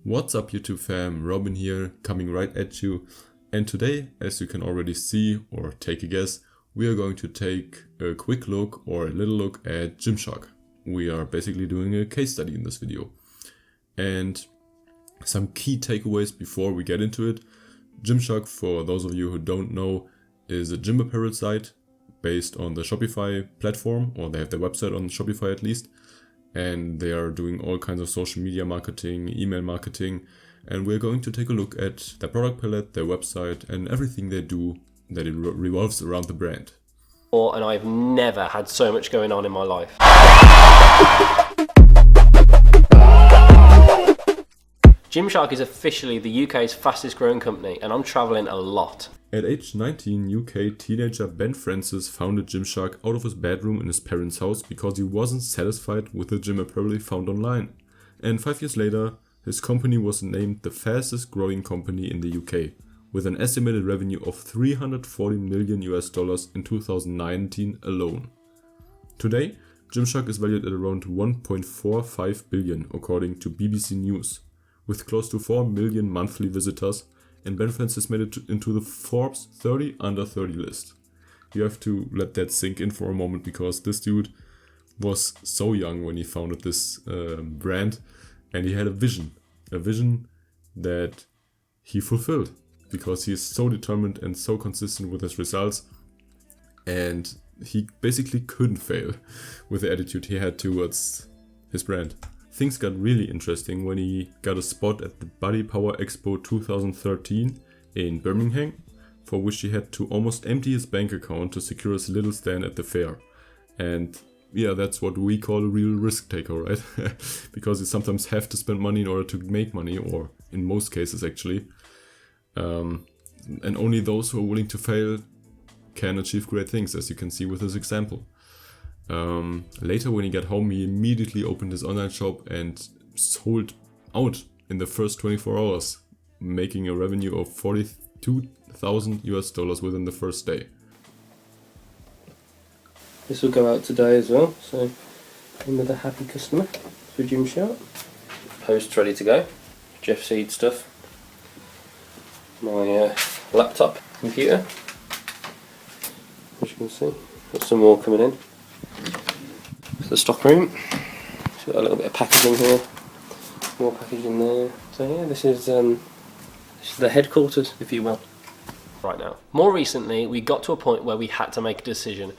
What's up YouTube fam, Robin here, coming right at you. And today, as you can already see or take a guess, we are going to take a quick look or a little look at Gymshark. We are basically doing a case study in this video. And some key takeaways before we get into it. Gymshark, for those of you who don't know, is a gym apparel site based on the Shopify platform, or they have their website on Shopify at least. And they are doing all kinds of social media marketing, email marketing, and we're going to take a look at their product palette, their website, and everything they do that it revolves around the brand. And I've never had so much going on in my life. Gymshark is officially the UK's fastest growing company, and I'm travelling a lot. At age 19, UK teenager Ben Francis founded Gymshark out of his bedroom in his parents' house because he wasn't satisfied with the gym apparel he found online. And 5 years later, his company was named the fastest growing company in the UK, with an estimated revenue of $340 million in 2019 alone. Today, Gymshark is valued at around 1.45 billion according to BBC News, with close to 4 million monthly visitors, and Ben Francis made it into the Forbes 30 under 30 list. You have to let that sink in for a moment, because this dude was so young when he founded this brand, and he had a vision that he fulfilled, because he is so determined and so consistent with his results, and he basically couldn't fail with the attitude he had towards his brand. Things got really interesting when he got a spot at the Body Power Expo 2013 in Birmingham, for which he had to almost empty his bank account to secure his little stand at the fair. And yeah, that's what we call a real risk taker, right? Because you sometimes have to spend money in order to make money, or in most cases actually. And only those who are willing to fail can achieve great things, as you can see with this example. Later, when he got home, he immediately opened his online shop and sold out in the first 24 hours, making a revenue of $42,000 within the first day. This will go out today as well, so another happy customer for Gymshark. Post ready to go. Jeff Seed stuff. My laptop, computer. As you can see, got some more coming in. The stock room. So got a little bit of packaging here, more packaging there. So yeah, this is the headquarters, if you will. Right now. More recently, we got to a point where we had to make a decision.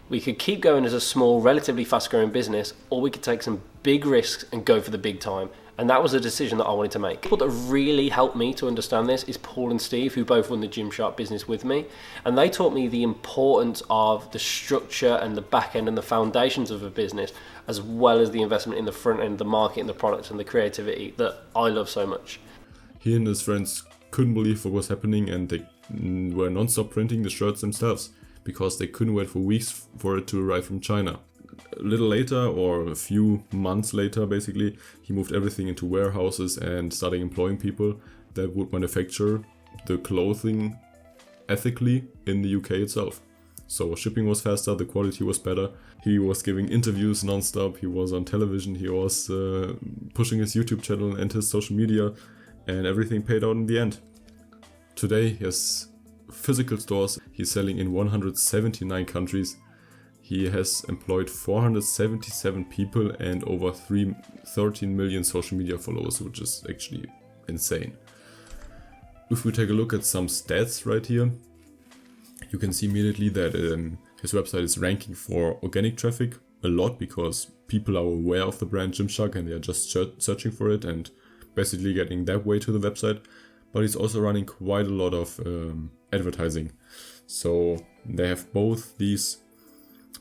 We could keep going as a small, relatively fast-growing business, or we could take some big risks and go for the big time. And that was a decision that I wanted to make. People that really helped me to understand this is Paul and Steve, who both run the Gymshark business with me. And they taught me the importance of the structure and the back end and the foundations of a business, as well as the investment in the front end, the marketing, the products and the creativity that I love so much. He and his friends couldn't believe what was happening, and they were non-stop printing the shirts themselves, because they couldn't wait for weeks for it to arrive from China. A little later, or a few months later basically, he moved everything into warehouses and started employing people that would manufacture the clothing ethically in the UK itself. So shipping was faster, the quality was better, he was giving interviews non-stop, he was on television, he was pushing his YouTube channel and his social media, and everything paid out in the end. Today he has physical stores, he's selling in 179 countries. He has employed 477 people and over 13 million social media followers, which is actually insane. If we take a look at some stats right here, you can see immediately that his website is ranking for organic traffic a lot, because people are aware of the brand Gymshark and they are just searching for it and basically getting that way to the website. But he's also running quite a lot of advertising. So they have both these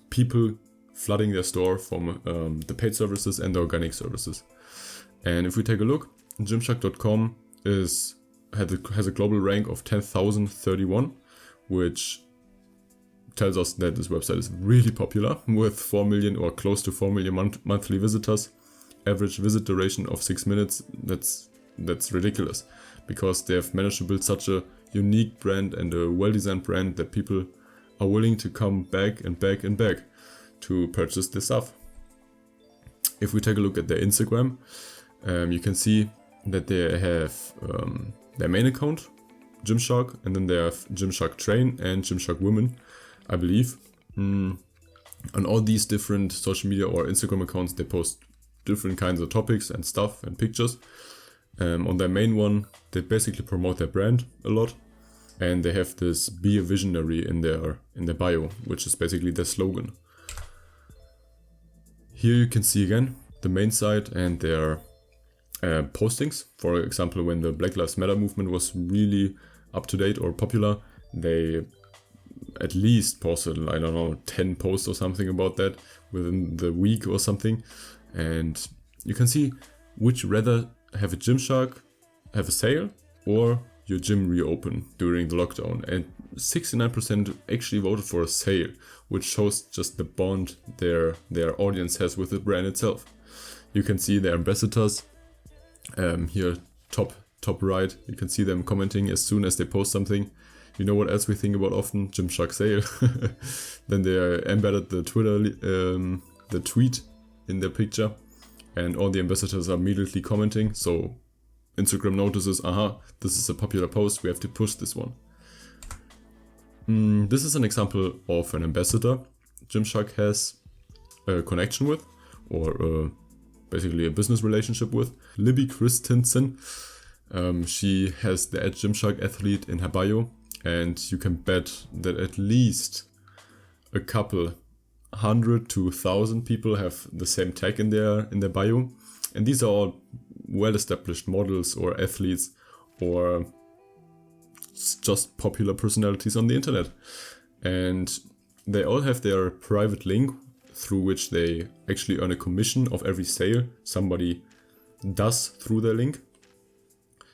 people flooding their store from the paid services and the organic services. And if we take a look, Gymshark.com has a global rank of 10,031, which tells us that this website is really popular, with 4 million or close to 4 million monthly visitors. Average visit duration of 6 minutes. That's ridiculous, because they have managed to build such a unique brand and a well-designed brand that people are willing to come back and back and back to purchase this stuff. If we take a look at their Instagram, you can see that they have their main account, Gymshark, and then they have Gymshark Train and Gymshark Women, I believe. On all these different social media or Instagram accounts, they post different kinds of topics and stuff and pictures. On their main one, they basically promote their brand a lot, and they have this "Be a Visionary" in their bio, which is basically their slogan. Here you can see again the main site and their postings. For example, when the Black Lives Matter movement was really up to date or popular, they at least posted, I don't know, 10 posts or something about that within the week or something. And you can see which rather have a Gymshark have a sale or your gym reopen during the lockdown. And 69% actually voted for a sale, which shows just the bond their audience has with the brand itself. You can see their ambassadors here top right. You can see them commenting as soon as they post something. You know what else we think about often? Gymshark sale. Then they embedded the the tweet in their picture, and all the ambassadors are immediately commenting. So Instagram notices, this is a popular post, we have to push this one. This is an example of an ambassador Gymshark has a connection with, or basically a business relationship with. Libby Christensen. She has the @Gymshark athlete in her bio, and you can bet that at least a couple 100 to 1,000 people have the same tag in their bio, and these are all well-established models or athletes or just popular personalities on the internet, and they all have their private link through which they actually earn a commission of every sale somebody does through their link.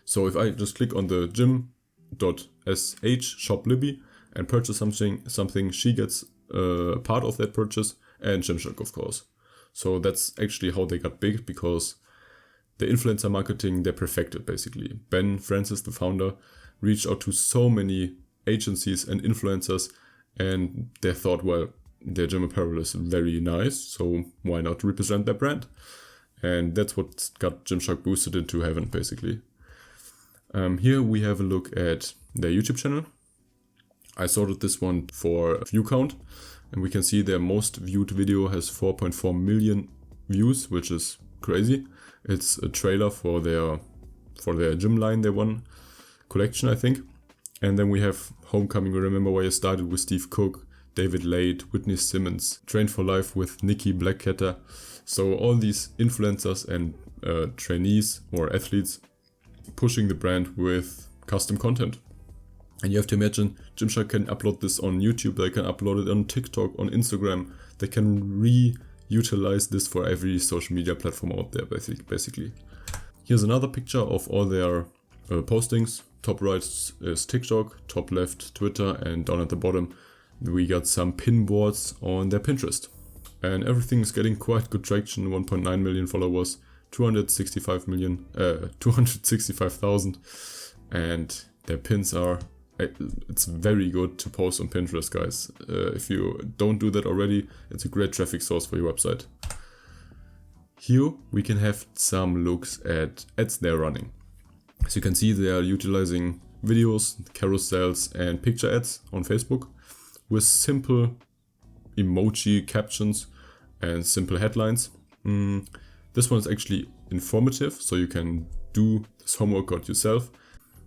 So if I just click on the gym.sh shop Libby and purchase something, she gets part of that purchase, and Gymshark, of course. So that's actually how they got big, because the influencer marketing, they perfected basically. Ben Francis, the founder, reached out to so many agencies and influencers, and they thought, well, their gym apparel is very nice, so why not represent their brand? And that's what got Gymshark boosted into heaven, basically. Here we have a look at their YouTube channel. I sorted this one for view count, and we can see their most viewed video has 4.4 million views, which is crazy. It's a trailer for their gym line, their one collection, I think. And then we have Homecoming, Remember Why You Started with Steve Cook, David Lade, Whitney Simmons, Train for Life with Nikki Blackketter. So all these influencers and trainees or athletes pushing the brand with custom content. And you have to imagine, Gymshark can upload this on YouTube, they can upload it on TikTok, on Instagram. They can re-utilize this for every social media platform out there, basically. Here's another picture of all their postings. Top right is TikTok, top left Twitter, and down at the bottom we got some pin boards on their Pinterest. And everything's getting quite good traction, 1.9 million followers, 265,000, and their pins are... It's very good to post on Pinterest, guys. If you don't do that already, it's a great traffic source for your website. Here we can have some looks at ads they're running. As you can see, they are utilizing videos, carousels, and picture ads on Facebook with simple emoji captions and simple headlines. This one is actually informative, so you can do this homework out yourself.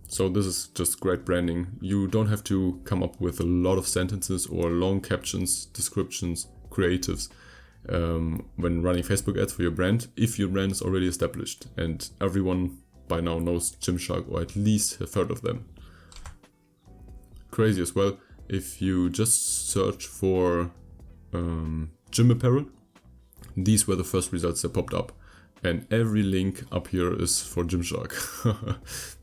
So this is just great branding. You don't have to come up with a lot of sentences or long captions, descriptions, creatives when running Facebook ads for your brand, if your brand is already established and everyone by now knows Gymshark, or at least have heard of them. Crazy as well, if you just search for gym apparel, these were the first results that popped up. And every link up here is for Gymshark.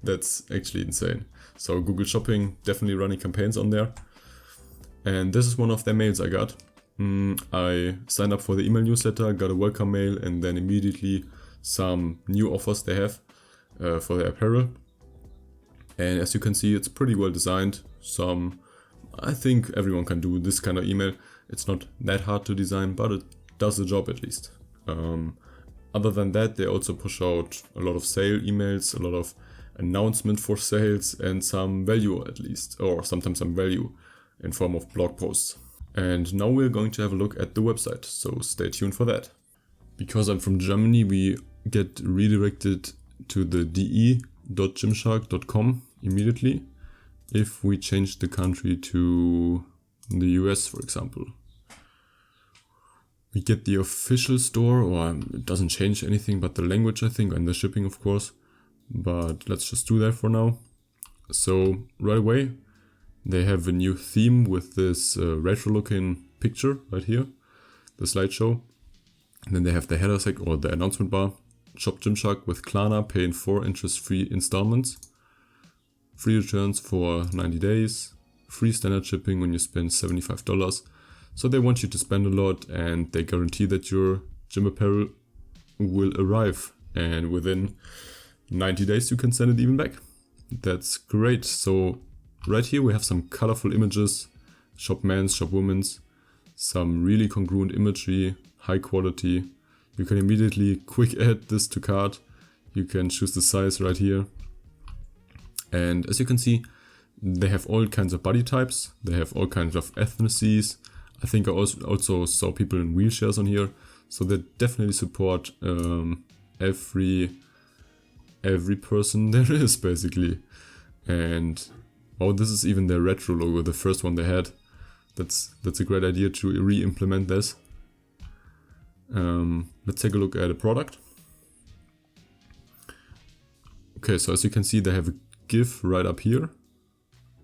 That's actually insane. So Google Shopping definitely running campaigns on there. And this is one of their mails I got. I signed up for the email newsletter, got a welcome mail, and then immediately some new offers they have for their apparel. And as you can see, it's pretty well designed. I think everyone can do this kind of email. It's not that hard to design, but it does the job at least. Other than that, they also push out a lot of sale emails, a lot of announcement for sales, and some value at least, or sometimes some value in form of blog posts. And now we're going to have a look at the website, so stay tuned for that. Because I'm from Germany, we get redirected to the de.gymshark.com immediately if we change the country to the US, for example. We get the official store, or it doesn't change anything but the language, I think, and the shipping, of course. But let's just do that for now. So right away, they have a new theme with this retro-looking picture right here, the slideshow. And then they have the header sec or the announcement bar. Shop Gymshark with Klarna, pay in 4 interest-free installments. Free returns for 90 days. Free standard shipping when you spend $75. So they want you to spend a lot, and they guarantee that your gym apparel will arrive. And within 90 days you can send it even back. That's great. So right here we have some colorful images. Shop men's, shop women's. Some really congruent imagery, high quality. You can immediately quick add this to cart. You can choose the size right here. And as you can see, they have all kinds of body types. They have all kinds of ethnicities. I think I also saw people in wheelchairs on here. So they definitely support every person there is, basically. And oh, this is even their retro logo, the first one they had. That's a great idea to re-implement this. Let's take a look at a product. Okay, so as you can see, they have a GIF right up here.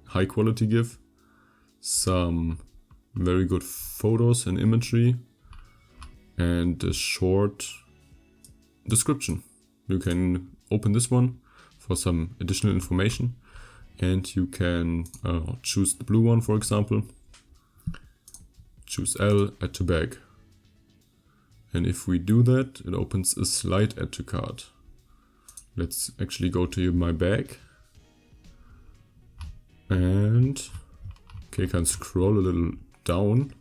High quality GIF. Some very good photos and imagery. And a short description. You can open this one for some additional information. And you can choose the blue one, for example. Choose L, add to bag. And if we do that, it opens a slide add to cart. Let's actually go to my bag. And okay, I can scroll a little down.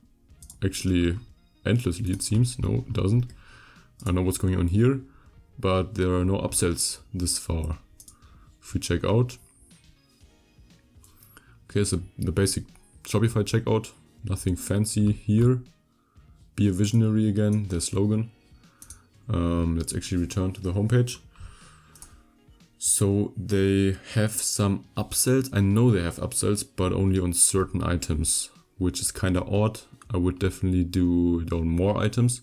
Actually, endlessly it seems. No, it doesn't. I don't know what's going on here, but there are no upsells this far. If we check out. Okay, so the basic Shopify checkout. Nothing fancy here. Be a visionary again, their slogan. Let's actually return to the homepage. So they have some upsells. I know they have upsells, but only on certain items, which is kind of odd. I would definitely do it on more items,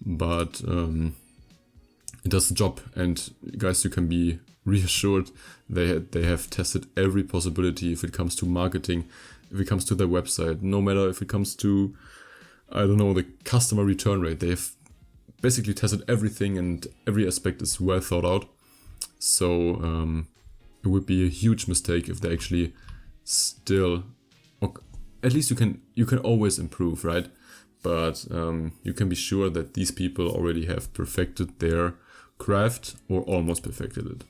but it does the job. And guys, you can be reassured they have tested every possibility if it comes to marketing, if it comes to their website, no matter if it comes to, I don't know, the customer return rate. They've basically tested everything, and every aspect is well thought out. So it would be a huge mistake if they actually still, or at least you can always improve, right? But you can be sure that these people already have perfected their craft or almost perfected it.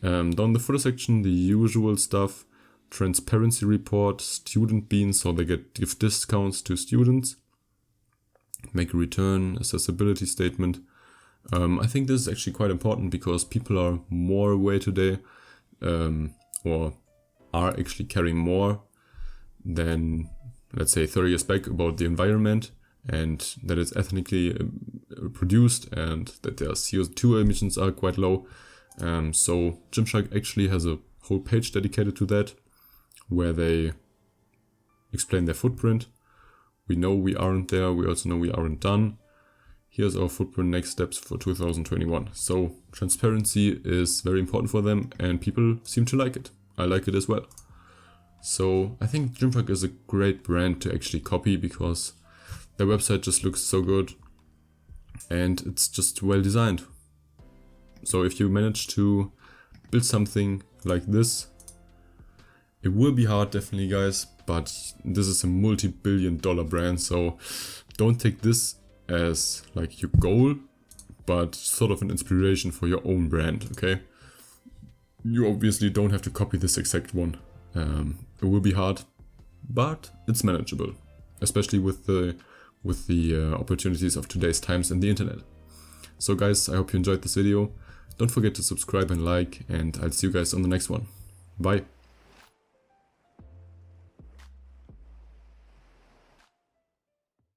Down the footer section, the usual stuff: transparency report, student beans, so they give discounts to students. Make a return, accessibility statement. I think this is actually quite important because people are more aware today, or are actually caring more than, let's say, 30 years back about the environment, and that it's ethnically produced, and that their CO2 emissions are quite low. So Gymshark actually has a whole page dedicated to that, where they explain their footprint. We know we aren't there, we also know we aren't done. Here's our footprint next steps for 2021. So transparency is very important for them, and people seem to like it. I like it as well. So I think Gymshark is a great brand to actually copy because their website just looks so good and it's just well designed. So if you manage to build something like this, it will be hard, definitely, guys, but this is a multi-billion-dollar brand, so don't take this as like your goal, but sort of an inspiration for your own brand, okay? You obviously don't have to copy this exact one. It will be hard, but it's manageable, especially with the opportunities of today's times and the internet. So guys, I hope you enjoyed this video. Don't forget to subscribe and like, and I'll see you guys on the next one. Bye.